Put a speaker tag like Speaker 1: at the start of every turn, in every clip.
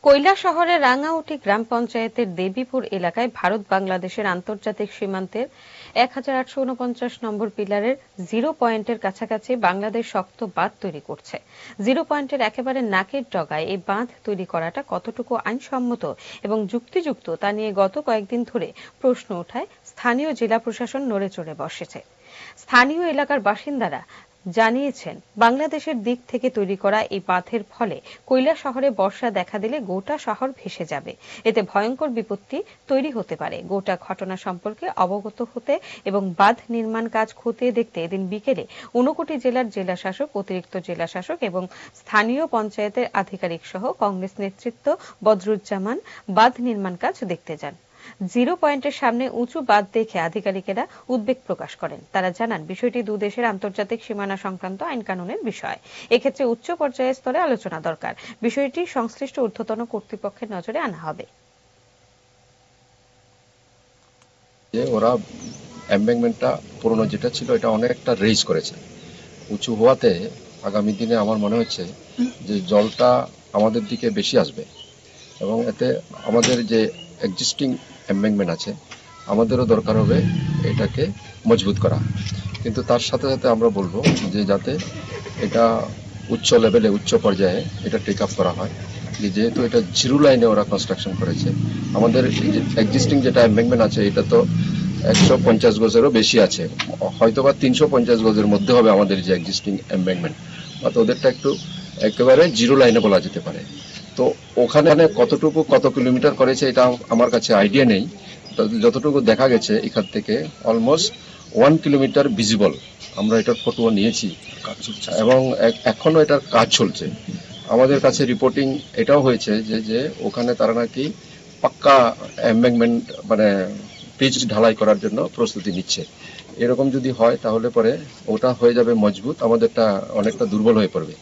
Speaker 1: কৈলাসহরের রাঙ্গাউটি গ্রাম পঞ্চায়েতের দেবীপুর এলাকায় ভারত বাংলাদেশের আন্তর্জাতিক সীমান্তের 1849 নম্বর পিলারের জিরো পয়েন্টের কাছাকাছি বাংলাদেশ শক্ত বাঁধ তৈরি করছে। জিরো পয়েন্টের একেবারে নাকের ডগায় এই বাঁধ তৈরি করাটা কতটুকু আইনসম্মত এবং যুক্তিযুক্ত তা নিয়ে গত কয়েকদিন ধরে প্রশ্ন ওঠায় স্থানীয় জেলা প্রশাসন নড়েচড়ে বসেছে। স্থানীয় এলাকার বাসিন্দারা জানিয়েছেন, বাংলাদেশের দিক থেকে তৈরি করা এই বাঁধের ফলে কৈলাসহরে বর্ষা দেখা দিলে গোটা শহর ভেসে যাবে। এতে ভয়ঙ্কর বিপত্তি তৈরি হতে পারে। গোটা ঘটনা সম্পর্কে অবগত হতে এবং বাঁধ নির্মাণ কাজ খতিয়ে দেখতে এদিন বিকেলে ঊনকোটি জেলার জেলাশাসক, অতিরিক্ত জেলাশাসক এবং স্থানীয় পঞ্চায়েতের আধিকারিক সহ কংগ্রেস নেতৃত্ব বদরুজ্জামান বাঁধ নির্মাণ কাজ দেখতে যান। জিরো পয়েন্টের সামনে উঁচু বাঁধ দেখে আধিকারিকেরা উদ্বেগ প্রকাশ করেন। তারা জানান, বিষয়টি দুদেশের আন্তর্জাতিক সীমানা সংক্রান্ত আইন কানুনের বিষয়। এক্ষেত্রে উচ্চ পর্যায়ের স্তরে আলোচনা দরকার। বিষয়টি সংশ্লিষ্ট ঊর্ধ্বতন কর্তৃপক্ষের নজরে আনা হবে।
Speaker 2: ওরা এমবেঙ্কমেন্টটা পুরনো যেটা ছিল এটা অনেকটা রেজ করেছে। উঁচু হওয়াতে আগামী দিনে আমার মনে হচ্ছে যে জলটা আমাদের দিকে বেশি আসবে এবং এতে আমাদের যে এক্সিস্টিং এমবেঙ্কমেন্ট আছে আমাদেরও দরকার হবে এটাকে মজবুত করা। কিন্তু তার সাথে সাথে আমরা বলবো যে যাতে এটা উচ্চ লেভেলে, উচ্চ পর্যায়ে এটা টেক আপ করা হয়। যেহেতু এটা জিরো লাইনে ওরা কনস্ট্রাকশন করেছে, আমাদের এক্সিস্টিং যেটা এমবেঙ্কমেন্ট আছে এটা তো 150 গজেরও বেশি আছে, হয়তোবা 350 গজের মধ্যে হবে আমাদের যে এক্সিস্টিং এমবেঙ্কমেন্ট, অর্থাৎ ওদেরটা একটু একেবারে জিরো লাইনে বলা যেতে পারে। তো ওখানে কতটুকু কত কিলোমিটার করেছে এটা আমার কাছে আইডিয়া নেই। যতটুকু দেখা গেছে এখান থেকে অলমোস্ট 1 কিলোমিটার ভিজিবল, আমরা এটার ফটো নিয়েছি এবং এখনো এটার কাজ চলছে। আমাদের কাছে রিপোর্টিং এটাও হয়েছে যে ওখানে তারা নাকি পাক্কা এমবেঙ্কমেন্ট মানে পিচ ঢালাই করার জন্য প্রস্তুতি নিচ্ছে। এরকম যদি হয় তাহলে পরে ওটা হয়ে যাবে মজবুত, আমাদেরটা অনেকটা দুর্বল হয়ে পড়বে।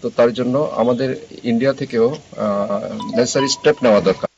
Speaker 2: তো তার জন্য আমাদের ইন্ডিয়া থেকেও নেসেসারি স্টেপ নেওয়া দরকার।